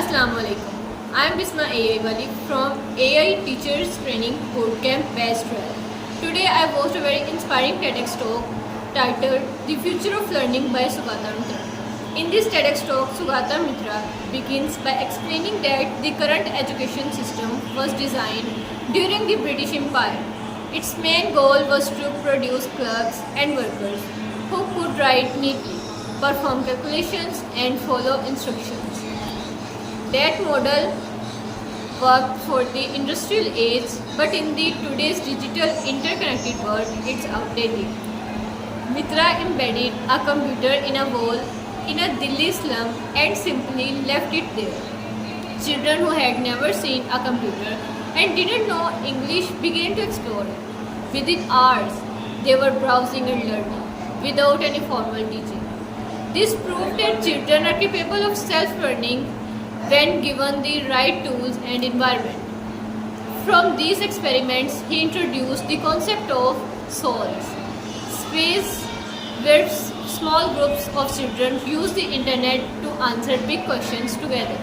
Assalamu alaikum. I am Bisma AI Wali from AI Teachers Training Bootcamp Batch 12. Today I host a very inspiring TEDx talk titled The Future of Learning by Sugata Mitra. In this TEDx talk, Sugata Mitra begins by explaining that the current education system was designed during the British Empire. Its main goal was to produce clerks and workers who could write neatly, perform calculations and follow instructions. That model worked for the industrial age, but in the today's digital interconnected world, it's outdated. Mitra embedded a computer in a wall in a Delhi slum and simply left it there. Children who had never seen a computer and didn't know English began to explore. Within hours, they were browsing and learning without any formal teaching. This proved that children are capable of self-learning when given the right tools and environment. From these experiments, he introduced the concept of souls, space where small groups of children use the internet to answer big questions together.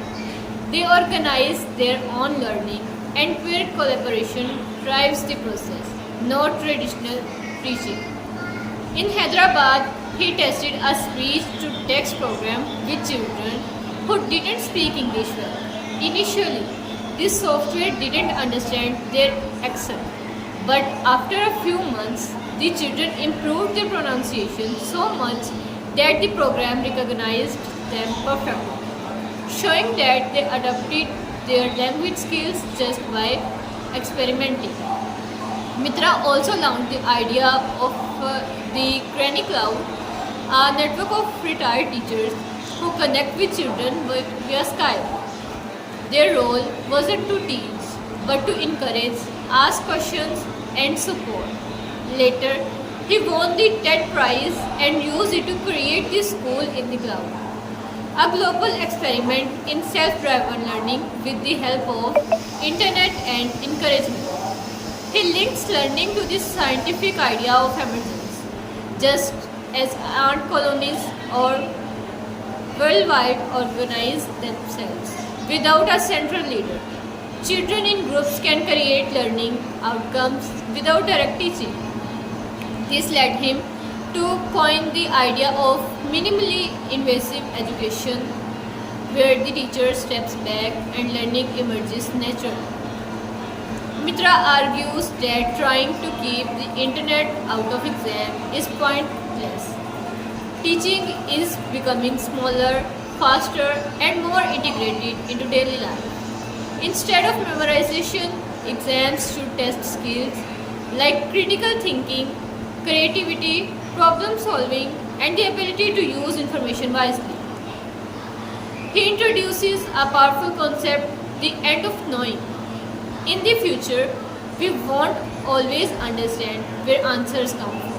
They organize their own learning and where collaboration drives the process, not traditional teaching. In Hyderabad, he tested a speech-to-text program with children who didn't speak English well. Initially, this software didn't understand their accent, but after a few months, the children improved their pronunciation so much that the program recognized them perfectly, showing that they adapted their language skills just by experimenting. Mitra also launched the idea of the Cranny Cloud, a network of retired teachers who connect with children via Skype. Their role wasn't to teach, but to encourage, ask questions, and support. Later, he won the TED Prize and used it to create the school in the cloud, a global experiment in self-driven learning with the help of internet and encouragement. He links learning to the scientific idea of emergence, just as ant colonies or worldwide organize themselves without a central leader. Children in groups can create learning outcomes without direct teaching. This led him to coin the idea of minimally invasive education, where the teacher steps back and learning emerges naturally. Mitra argues that trying to keep the internet out of exam is pointless. Teaching is becoming smaller, faster, and more integrated into daily life. Instead of memorization, exams should test skills like critical thinking, creativity, problem solving, and the ability to use information wisely. He introduces a powerful concept, the end of knowing. In the future, we won't always understand where answers come from.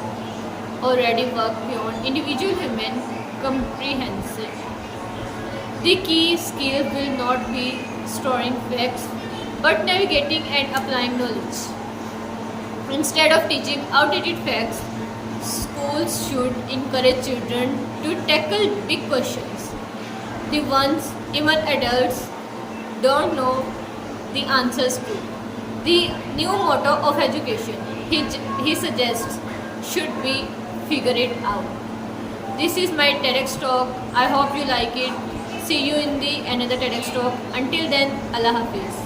Already work beyond individual human comprehension. The key skill will not be storing facts, but navigating and applying knowledge. Instead of teaching outdated facts, schools should encourage children to tackle big questions, the ones even adults don't know the answers to. The new motto of education, he suggests, should be figure it out. This is my TEDx talk. I hope you like it. See you in the another TEDx talk. Until then, Allah Hafiz.